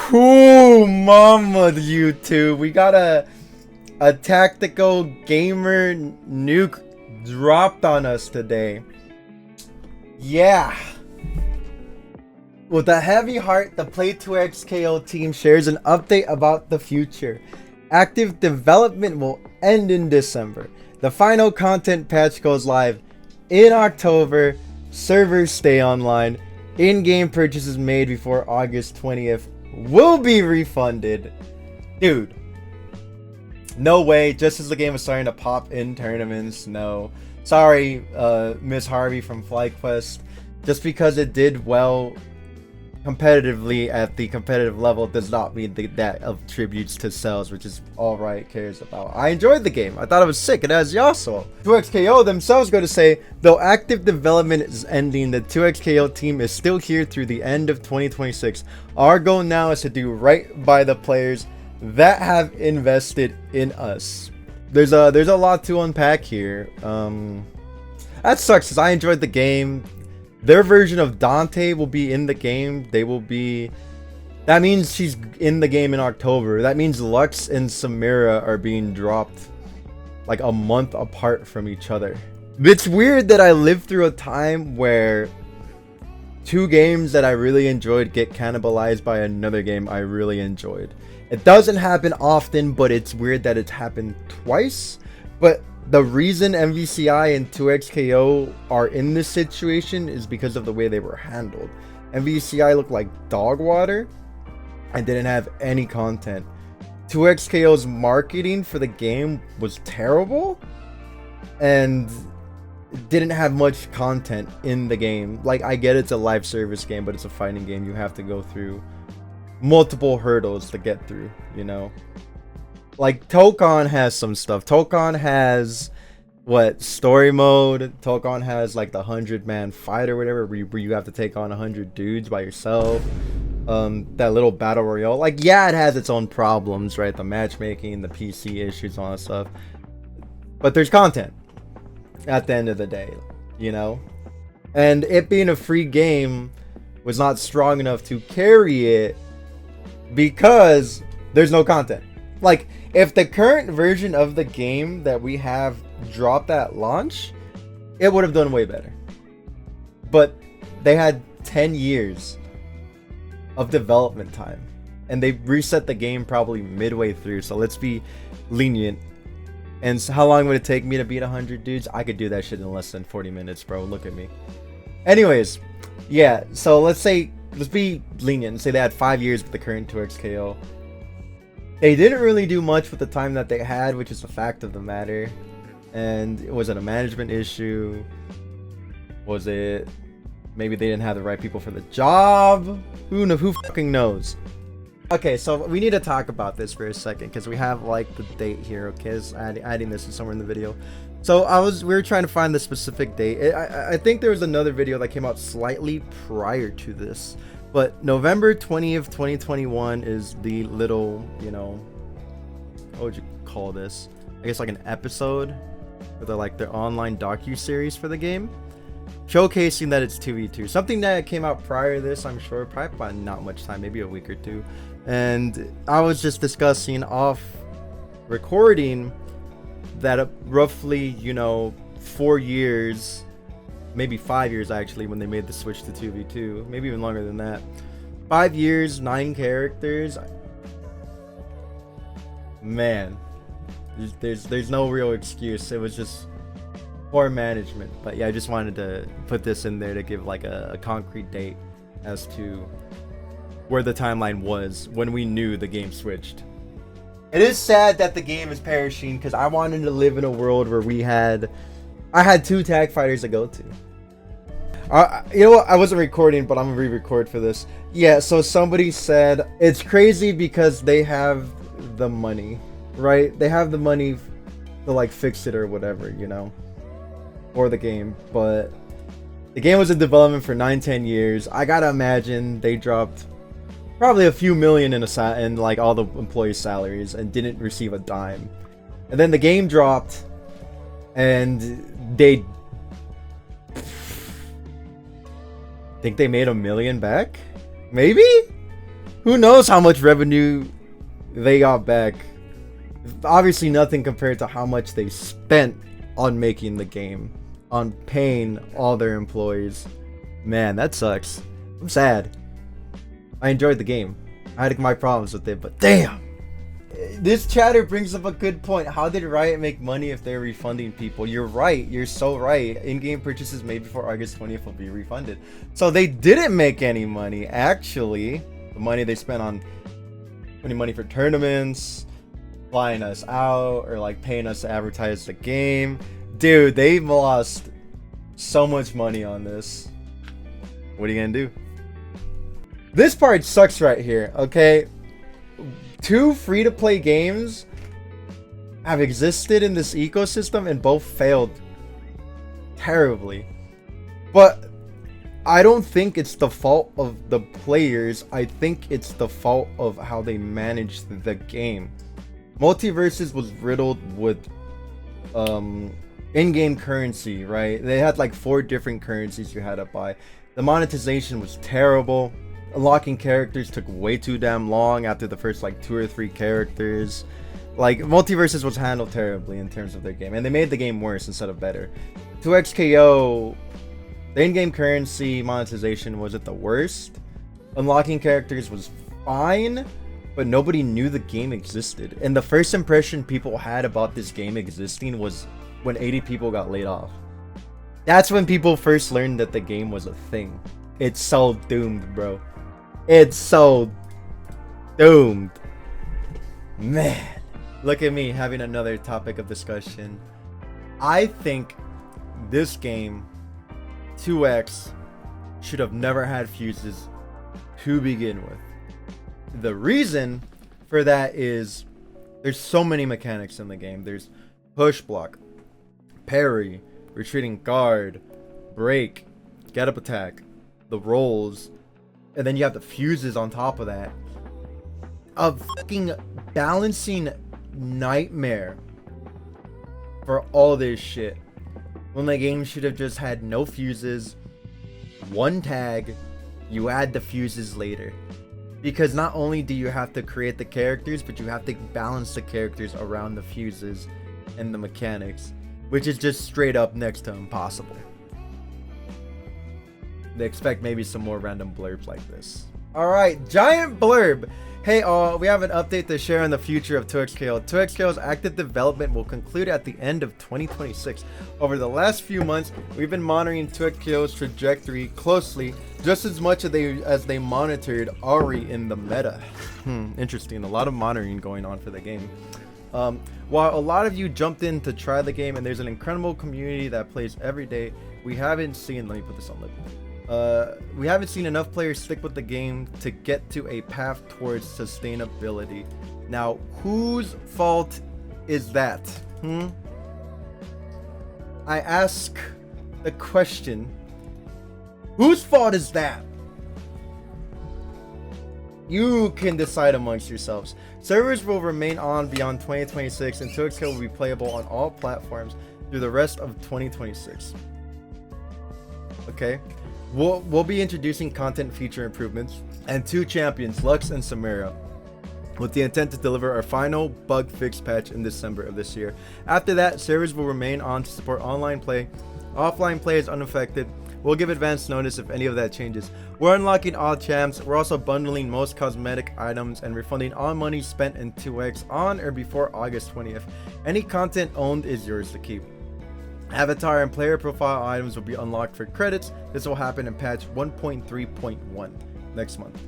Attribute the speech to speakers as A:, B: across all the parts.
A: Cool, mama, YouTube. We got a tactical gamer nuke dropped on us today. Yeah. With a heavy heart, the Play2XKO team shares an update about the future. Active development will end in December. The final content patch goes live in October. Servers stay online. In-game purchases made before August 20th will be refunded. Dude. No way. Just as the game was starting to pop in tournaments. No. Sorry, Miss Harvey from FlyQuest. Just because it did well competitively at the competitive level does not mean that attributes to sales, which is all Riot cares about. I enjoyed the game. I thought it was sick. It has Yasuo. 2XKO themselves go to say, though active development is ending, the 2XKO team is still here through the end of 2026. Our goal now is to do right by the players that have invested in us. There's a lot to unpack here. That sucks because I enjoyed the game. Their version of Dante will be in the game. That means she's in the game in October. That means Lux and Samira are being dropped like a month apart from each other. It's weird that I lived through a time where two games that I really enjoyed get cannibalized by another game I really enjoyed. It doesn't happen often, but it's weird that it's happened twice. But the reason MVCI and 2XKO are in this situation is because of the way they were handled. MVCI looked like dog water and didn't have any content. 2XKO's marketing for the game was terrible and didn't have much content in the game. Like, I get it's a live service game, but it's a fighting game. You have to go through multiple hurdles to get through, you know? Like, Tokon has some stuff. Tokon has, story mode. Tokon has, like, the 100-man fight or whatever, where you have to take on 100 dudes by yourself. That little battle royale. Like, yeah, it has its own problems, right? The matchmaking, the PC issues, all that stuff. But there's content at the end of the day, you know? And it being a free game was not strong enough to carry it because there's no content. Like, if the current version of the game that we have dropped at launch, it would have done way better. But they had 10 years of development time, and they reset the game probably midway through, so let's be lenient. And so how long would it take me to beat 100 dudes? I could do that shit in less than 40 minutes, bro. Look at me. Anyways, yeah, so let's be lenient and say they had 5 years with the current 2XKO. They didn't really do much with the time that they had, which is a fact of the matter. And was it a management issue? Was it maybe they didn't have the right people for the job? Who fucking knows? Okay, so we need to talk about this for a second because we have like the date here. Okay, just adding this somewhere in the video. So we were trying to find the specific date. I think there was another video that came out slightly prior to this. But November 20th, 2021 is the little, you know, what would you call this? I guess like an episode for their online docu-series for the game, showcasing that it's 2v2. Something that came out prior to this, I'm sure, probably by not much time, maybe a week or two. And I was just discussing off recording that roughly, you know, 4 years, maybe 5 years actually, when they made the switch to 2v2, maybe even longer than that. 5 years, 9 characters. Man, there's no real excuse. It was just poor management. But yeah, I just wanted to put this in there to give like a concrete date as to where the timeline was when we knew the game switched. It is sad that the game is perishing because I wanted to live in a world where I had 2 tag fighters to go to. You know what? I wasn't recording, but I'm gonna re-record for this. Yeah, so somebody said it's crazy because they have the money, right? They have the money to like fix it or whatever, you know, for the game. But the game was in development for 9-10 years. I gotta imagine they dropped probably a few million in like all the employees' salaries and didn't receive a dime. And then the game dropped, and they think they made $1 million back? Maybe? Who knows how much revenue they got back? Obviously nothing compared to how much they spent on making the game, on paying all their employees. Man, that sucks. I'm sad. I enjoyed the game. I had my problems with it, but damn. This chatter brings up a good point. How did Riot make money if they're refunding people? You're right. You're so right. In-game purchases made before August 20th will be refunded. So they didn't make any money. Actually, the money they spent on putting money for tournaments, flying us out, or like paying us to advertise the game. Dude, they've lost so much money on this. What are you gonna do? This part sucks right here, okay? 2 free-to-play games have existed in this ecosystem and both failed terribly. But I don't think it's the fault of the players. I think it's the fault of how they managed the game. Multiverses was riddled with in-game currency, right? They had like 4 different currencies you had to buy. The monetization was terrible. Unlocking characters took way too damn long after the first like 2 or 3 characters. Like, Multiverses was handled terribly in terms of their game, and they made the game worse instead of better. 2XKO, the in-game currency monetization wasn't the worst. Unlocking characters was fine, but nobody knew the game existed. And the first impression people had about this game existing was when 80 people got laid off. That's when people first learned that the game was a thing. It's so doomed, bro. It's so doomed. Man, look at me having another topic of discussion. I think this game, 2X, should have never had fuses to begin with. The reason for that is there's so many mechanics in the game. There's push block, parry, retreating guard, break, get up attack, the rolls, and then you have the fuses on top of that. A fucking balancing nightmare for all this shit, when the game should have just had no fuses, 1 tag, you add the fuses later. Because not only do you have to create the characters, but you have to balance the characters around the fuses and the mechanics, which is just straight up next to impossible. They expect maybe some more random blurbs like this. Alright, giant blurb. Hey all, we have an update to share on the future of 2XKO. 2XKO's active development will conclude at the end of 2026. Over the last few months, we've been monitoring 2XKO's trajectory closely, just as much as they monitored Ari in the meta. Interesting, a lot of monitoring going on for the game. While a lot of you jumped in to try the game and there's an incredible community that plays every day, we haven't seen, let me put this on lip. We haven't seen enough players stick with the game to get to a path towards sustainability. Now, whose fault is that? I ask the question, whose fault is that? You can decide amongst yourselves. Servers will remain on beyond 2026, and 2XKO will be playable on all platforms through the rest of 2026. Okay. We'll be introducing content feature improvements and 2 champions, Lux and Samira, with the intent to deliver our final bug fix patch in December of this year. After that, servers will remain on to support online play. Offline play is unaffected. We'll give advance notice if any of that changes. We're unlocking all champs. We're also bundling most cosmetic items and refunding all money spent in 2X on or before August 20th. Any content owned is yours to keep. Avatar and player profile items will be unlocked for credits. This will happen in patch 1.3.1 next month.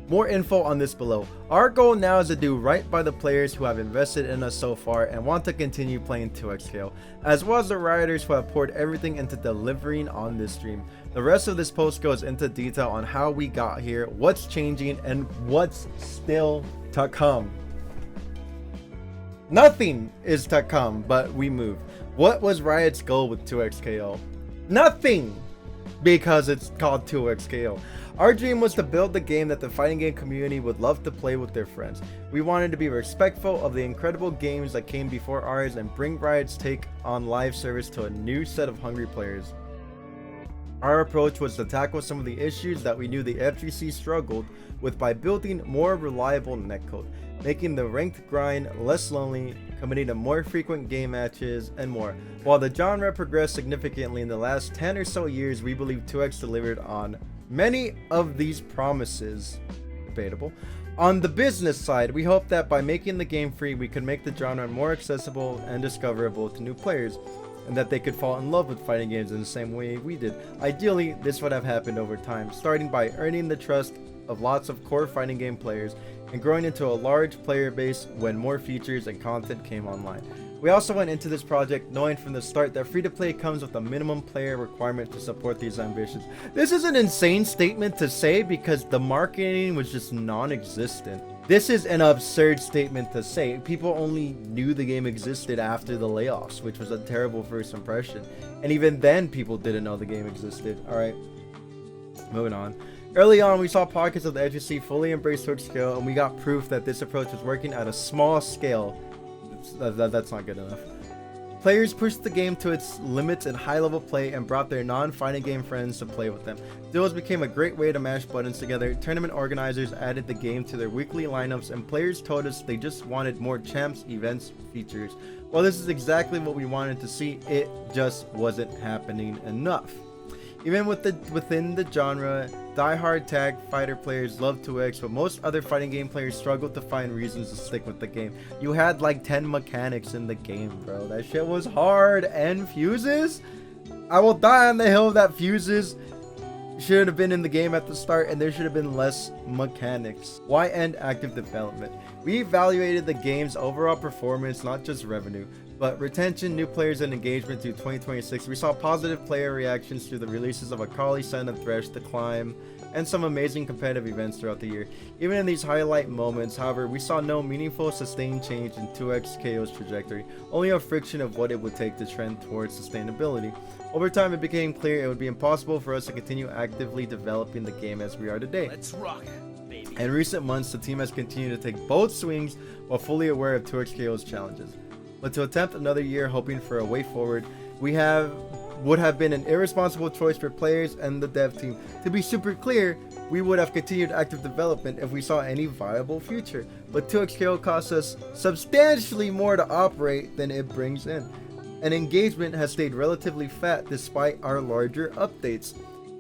A: More info on this below. Our goal now is to do right by the players who have invested in us so far and want to continue playing 2XKO, as well as the rioters who have poured everything into delivering on this stream. The rest of this post goes into detail on how we got here, what's changing, and what's still to come. Nothing is to come, but we move. What was Riot's goal with 2XKO? Nothing! Because it's called 2XKO. Our dream was to build the game that the fighting game community would love to play with their friends. We wanted to be respectful of the incredible games that came before ours and bring Riot's take on live service to a new set of hungry players. Our approach was to tackle some of the issues that we knew the FGC struggled with by building more reliable netcode, making the ranked grind less lonely, committing to more frequent game matches, and more. While the genre progressed significantly in the last 10 or so years, we believe 2X delivered on many of these promises. Debatable. On the business side, we hope that by making the game free, we could make the genre more accessible and discoverable to new players, and that they could fall in love with fighting games in the same way we did. Ideally, this would have happened over time, starting by earning the trust of lots of core fighting game players and growing into a large player base when more features and content came online. We also went into this project knowing from the start that free-to-play comes with a minimum player requirement to support these ambitions. This is an insane statement to say because the marketing was just non-existent. This is an absurd statement to say. People only knew the game existed after the layoffs, which was a terrible first impression. And even then, people didn't know the game existed. Alright, moving on. Early on, we saw pockets of the FGC fully embrace 2X scale, and we got proof that this approach was working at a small scale. That's not good enough. Players pushed the game to its limits in high-level play and brought their non-fighting game friends to play with them. Duels became a great way to mash buttons together. Tournament organizers added the game to their weekly lineups, and players told us they just wanted more champs, events, features. While this is exactly what we wanted to see, it just wasn't happening enough. Even within the genre, die-hard tag fighter players love 2X, but most other fighting game players struggled to find reasons to stick with the game. You had like 10 mechanics in the game, bro. That shit was hard. And fuses? I will die on the hill that fuses should have been in the game at the start, and there should have been less mechanics. Why end active development? We evaluated the game's overall performance, not just revenue, but retention, new players, and engagement through 2026. We saw positive player reactions to the releases of Akali, Sun, and Thresh, The Climb, and some amazing competitive events throughout the year. Even in these highlight moments, however, we saw no meaningful sustained change in 2X KO's trajectory, only a friction of what it would take to trend towards sustainability. Over time, it became clear it would be impossible for us to continue actively developing the game as we are today.
B: Let's rock, baby.
A: In recent months, the team has continued to take both swings while fully aware of 2X KO's challenges. But to attempt another year hoping for a way forward, would have been an irresponsible choice for players and the dev team. To be super clear, we would have continued active development if we saw any viable future, but 2X KO costs us substantially more to operate than it brings in, and engagement has stayed relatively fat despite our larger updates.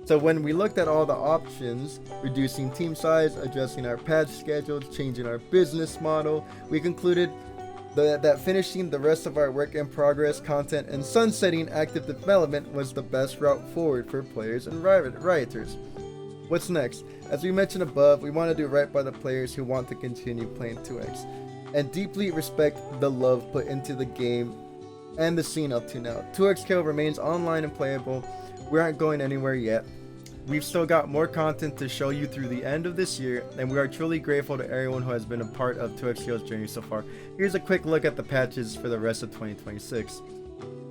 A: So when we looked at all the options, reducing team size, adjusting our patch schedules, changing our business model, we concluded that finishing the rest of our work in progress content and sunsetting active development was the best route forward for players and rioters. What's next? As we mentioned above, we want to do right by the players who want to continue playing 2X and deeply respect the love put into the game and the scene up to now. 2X KO remains online and playable. We aren't going anywhere yet. We've still got more content to show you through the end of this year, and we are truly grateful to everyone who has been a part of 2XKO's journey so far. Here's a quick look at the patches for the rest of 2026.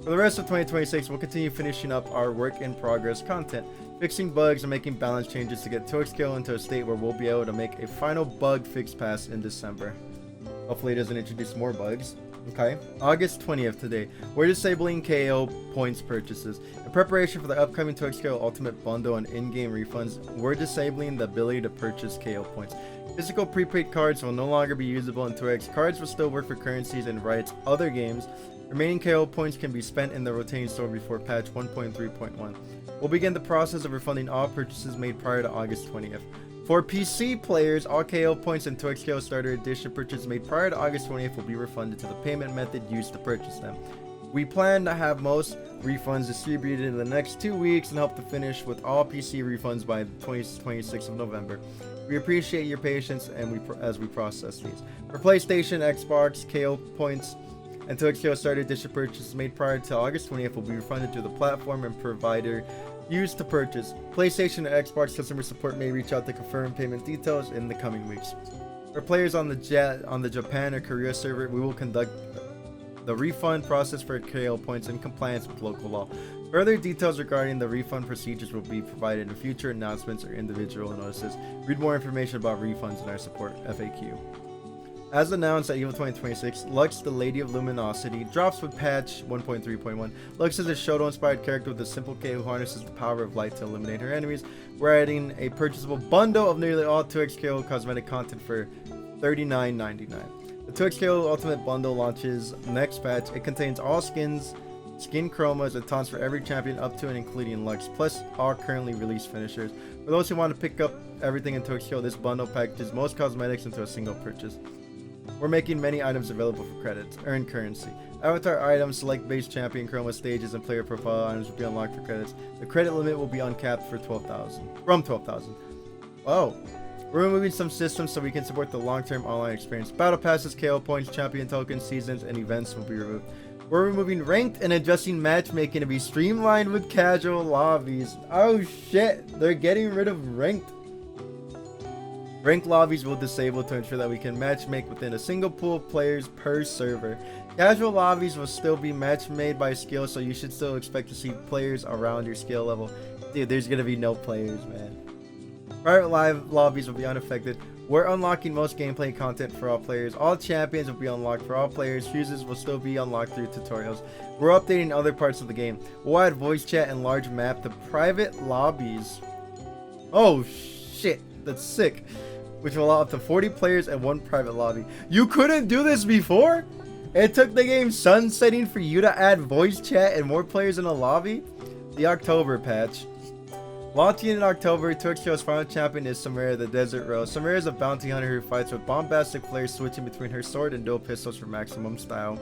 A: For the rest of 2026, we'll continue finishing up our work in progress content, fixing bugs and making balance changes to get 2XKO into a state where we'll be able to make a final bug fix pass in December. Hopefully it doesn't introduce more bugs. Okay, August 20th today, we're disabling KO points purchases. In preparation for the upcoming 2XKO Ultimate Bundle and in-game refunds, we're disabling the ability to purchase KO points. Physical prepaid cards will no longer be usable in 2X. Cards will still work for currencies and Riot's other games. Remaining KO points can be spent in the rotating store before patch 1.3.1. We'll begin the process of refunding all purchases made prior to August 20th. For PC players, all KO points and 2XKO Starter Edition purchases made prior to August 20th will be refunded to the payment method used to purchase them. We plan to have most refunds distributed in the next 2 weeks and hope to finish with all PC refunds by the 26th of November. We appreciate your patience as we process these. For PlayStation, Xbox, KO points, and 2XKO Starter Edition purchases made prior to August 20th will be refunded to the platform and provider used to purchase. PlayStation and Xbox customer support may reach out to confirm payment details in the coming weeks. For players on the Japan or Korea server, we will conduct the refund process for KO points in compliance with local law. Further details regarding the refund procedures will be provided in future announcements or individual notices. Read more information about refunds in our support FAQ. As announced at EVO 2026, Lux, the Lady of Luminosity, drops with patch 1.3.1. Lux is a Shoto-inspired character with a simple K who harnesses the power of light to eliminate her enemies. We're adding a purchasable bundle of nearly all 2xKO cosmetic content for $39.99. The 2xKO Ultimate Bundle launches next patch. It contains all skins, skin chromas, and taunts for every champion up to and including Lux, plus all currently released finishers. For those who want to pick up everything in 2xKO, this bundle packages most cosmetics into a single purchase. We're making many items available for credits. Earn currency. Avatar items, select base champion, chroma stages, and player profile items will be unlocked for credits. The credit limit will be uncapped for 12,000. From 12,000. Oh. We're removing some systems so we can support the long-term online experience. Battle passes, KO points, champion tokens, seasons, and events will be removed. We're removing ranked and adjusting matchmaking to be streamlined with casual lobbies. Oh shit, they're getting rid of ranked. Ranked lobbies will disable to ensure that we can matchmake within a single pool of players per server. Casual lobbies will still be match made by skill, so you should still expect to see players around your skill level. Dude, there's gonna be no players, man. Private live lobbies will be unaffected. We're unlocking most gameplay content for all players. All champions will be unlocked for all players. Fuses will still be unlocked through tutorials. We're updating other parts of the game. We'll add voice chat and large map to private lobbies. Oh shit, that's sick. Which will allow up to 40 players and one private lobby. You couldn't do this before? It took the game sunsetting for you to add voice chat and more players in a lobby? The October patch. Launching in October, 2xKO's final champion is Samira the Desert Rose. Samira is a bounty hunter who fights with bombastic flares, switching between her sword and dual pistols for maximum style.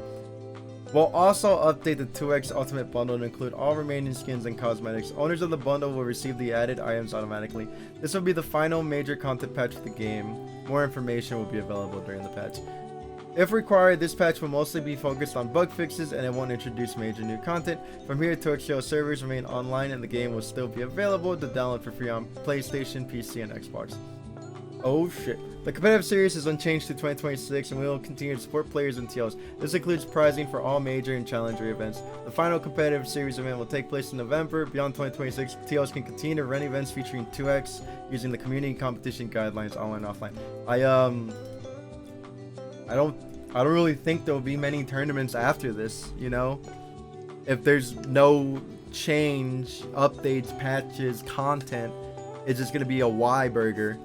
A: We'll also update the 2x Ultimate Bundle to include all remaining skins and cosmetics. Owners of the bundle will receive the added items automatically. This will be the final major content patch of the game. More information will be available during the patch. If required, this patch will mostly be focused on bug fixes and it won't introduce major new content. From here, 2xKO servers remain online and the game will still be available to download for free on PlayStation, PC, and Xbox. Oh shit. The competitive series is unchanged to 2026 and we will continue to support players and TLs. This includes prizing for all major and challenger events. The final competitive series event will take place in November. Beyond 2026, TLs can continue to run events featuring 2x using the community competition guidelines online and offline. I don't really think there will be many tournaments after this, you know? If there's no change, updates, patches, content, it's just gonna be a Y burger.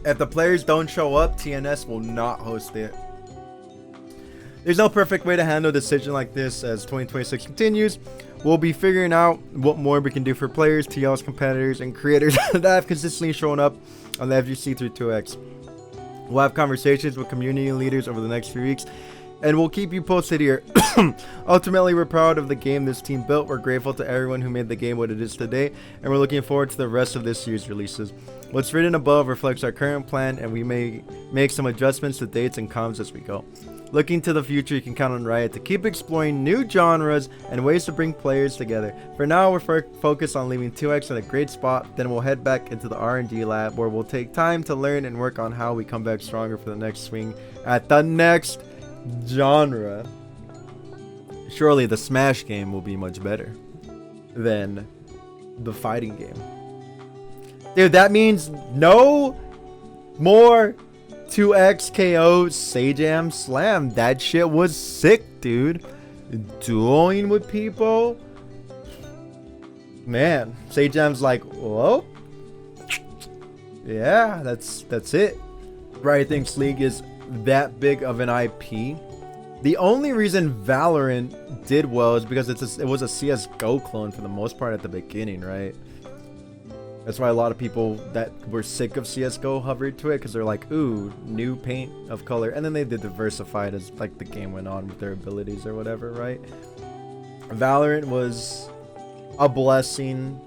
A: If the players don't show up, TNS will not host it. There's no perfect way to handle a decision like this as 2026 continues. We'll be figuring out what more we can do for players, TLs, competitors, and creators that have consistently shown up on the FGC through 2x. We'll have conversations with community leaders over the next few weeks, and we'll keep you posted here. Ultimately, we're proud of the game this team built. We're grateful to everyone who made the game what it is today, and we're looking forward to the rest of this year's releases. What's written above reflects our current plan, and we may make some adjustments to dates and comms as we go. Looking to the future, you can count on Riot to keep exploring new genres and ways to bring players together. For now, we're focused on leaving 2x in a great spot, then we'll head back into the R&D lab where we'll take time to learn and work on how we come back stronger for the next swing at the next genre. Surely the Smash game will be much better than the fighting game. Dude, that means no more 2xKO Sajam Slam. That shit was sick, dude. Dueling with people. Man, Sajam's like, whoa. Yeah, that's it. Riot thinks League is that big of an IP. The only reason Valorant did well is because it was a CSGO clone for the most part at the beginning, right? That's why a lot of people that were sick of CSGO hovered to it, because they're like, ooh, new paint of color. And then they did diversify it as like the game went on with their abilities or whatever, right? Valorant was a blessing.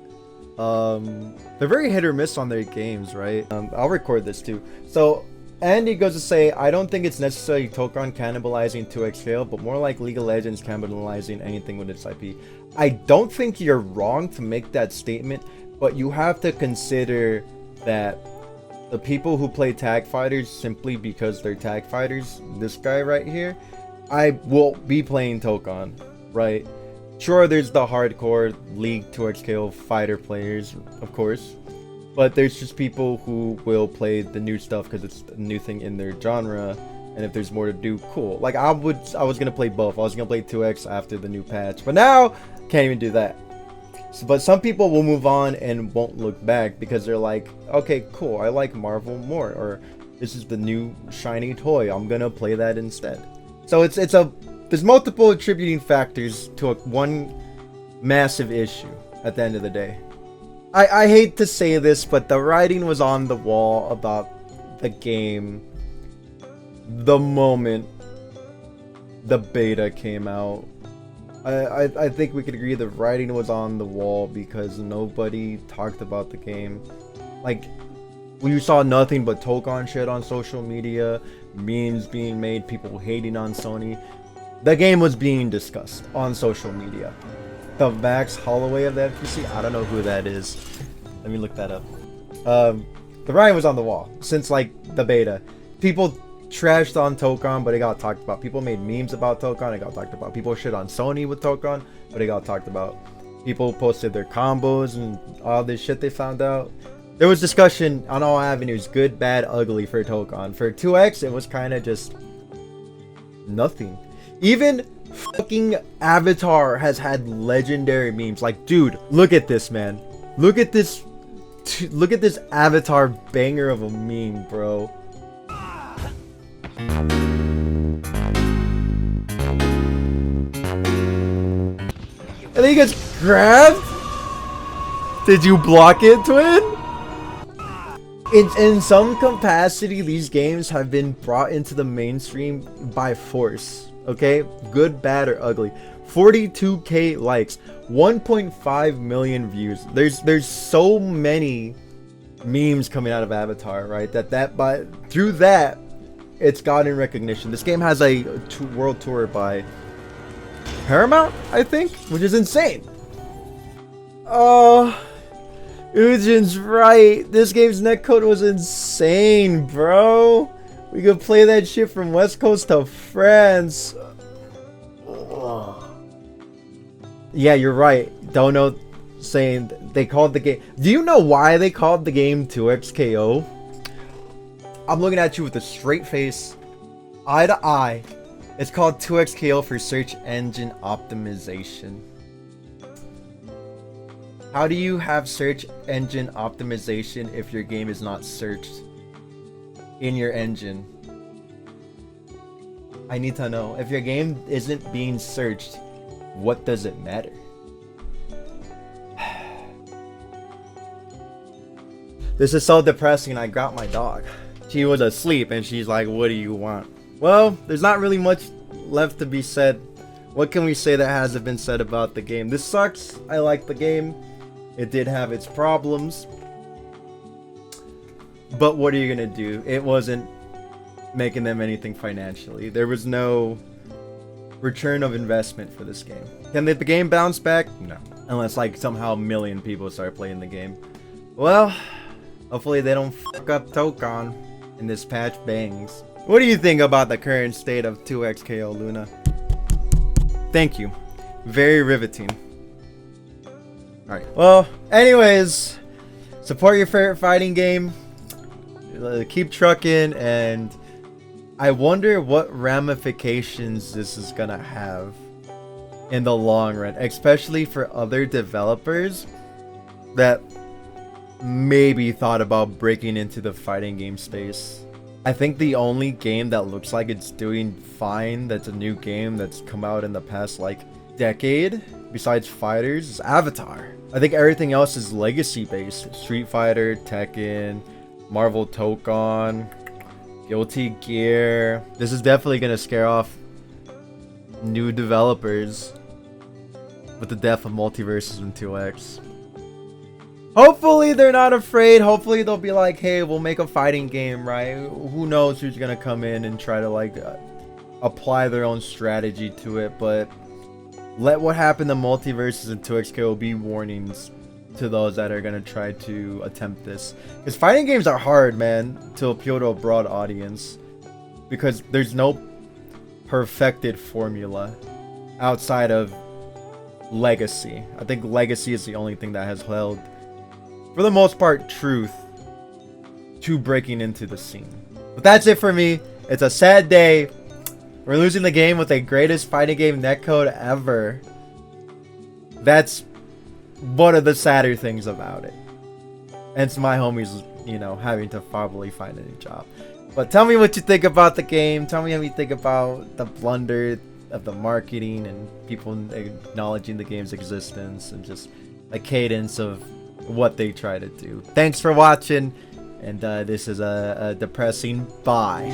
A: They're very hit or miss on their games, right? I'll record this too. So Andy goes to say, I don't think it's necessarily Tokon cannibalizing 2xKO, but more like League of Legends cannibalizing anything with its IP. I don't think you're wrong to make that statement, but you have to consider that the people who play tag fighters simply because they're tag fighters, this guy right here, I will be playing Tokon, right? Sure, there's the hardcore League 2xKO fighter players, of course, but there's just people who will play the new stuff because it's a new thing in their genre, And if there's more to do, cool. Like I was gonna play both. I was gonna play 2X after the new patch, but now can't even do that. So, but some people will move on and won't look back because they're like, okay, cool, I like Marvel more, or this is the new shiny toy, I'm gonna play that instead. So there's multiple attributing factors to one massive issue at the end of the day. I hate to say this, but the writing was on the wall about the game the moment the beta came out. I think we could agree the writing was on the wall because nobody talked about the game. Like, we saw nothing but Tokon shit on social media, memes being made, people hating on Sony. The game was being discussed on social media. The Max Holloway of the FGC, I don't know who that is. Let me look that up. The writing was on the wall since like the beta. People trashed on Tokon, but it got talked about. People made memes about Tokon, it got talked about. People shit on Sony with Tokon, but it got talked about. People posted their combos and all this shit they found out. There was discussion on all avenues, good, bad, ugly for Tokon. For 2X, it was kind of just nothing. Even fucking Avatar has had legendary memes. Like, dude, look at this, man. Look at this Avatar banger of a meme, bro. And then he gets grabbed? Did you block it, Twin? In some capacity, these games have been brought into the mainstream by force. Okay? Good, bad, or ugly. 42k likes. 1.5 million views. There's so many memes coming out of Avatar, right? Through that, it's gotten recognition. This game has a world tour by Paramount, I think, which is insane. Oh, Ujin's right. This game's netcode was insane, bro. We could play that shit from West Coast to France. Oh. Yeah, you're right. Dono saying they called the game. Do you know why they called the game 2XKO? I'm looking at you with a straight face, eye to eye. It's called 2XKO for search engine optimization. How do you have search engine optimization if your game is not searched in your engine? I need to know. If your game isn't being searched, what does it matter? This is so depressing. I got my dog. She was asleep and she's like, what do you want? Well, there's not really much left to be said. What can we say that hasn't been said about the game? This sucks. I like the game. It did have its problems. But what are you gonna do? It wasn't making them anything financially. There was no return of investment for this game. Can the game bounce back? No. Unless like somehow a million people start playing the game. Well, hopefully they don't fuck up Tokon and this patch bangs. What do you think about the current state of 2XKO, Luna? Thank you. Very riveting. Alright. Well, anyways, support your favorite fighting game. Keep trucking, and I wonder what ramifications this is gonna have in the long run, especially for other developers that maybe thought about breaking into the fighting game space. I think the only game that looks like it's doing fine, that's a new game that's come out in the past like decade, besides fighters, is Avatar. I think everything else is legacy based. Street Fighter, Tekken, Marvel Tokon, Guilty Gear. This is definitely gonna scare off new developers with the death of multiverses in 2X. Hopefully they're not afraid. Hopefully they'll be like, hey, we'll make a fighting game, right? Who knows who's gonna come in and try to like apply their own strategy to it. But let what happened to multiverses in 2XKO be warnings to those that are gonna try to attempt this. Because fighting games are hard, man, to appeal to a broad audience. Because there's no perfected formula outside of Legacy. I think Legacy is the only thing that has held, for the most part, truth to breaking into the scene. But that's it for me. It's a sad day. We're losing the game with the greatest fighting game netcode ever. That's one of the sadder things about it. And it's my homies, you know, having to probably find a new job. But tell me what you think about the game. Tell me how you think about the blunder of the marketing and people acknowledging the game's existence and just the cadence of what they try to do. Thanks for watching, and this is a depressing bye.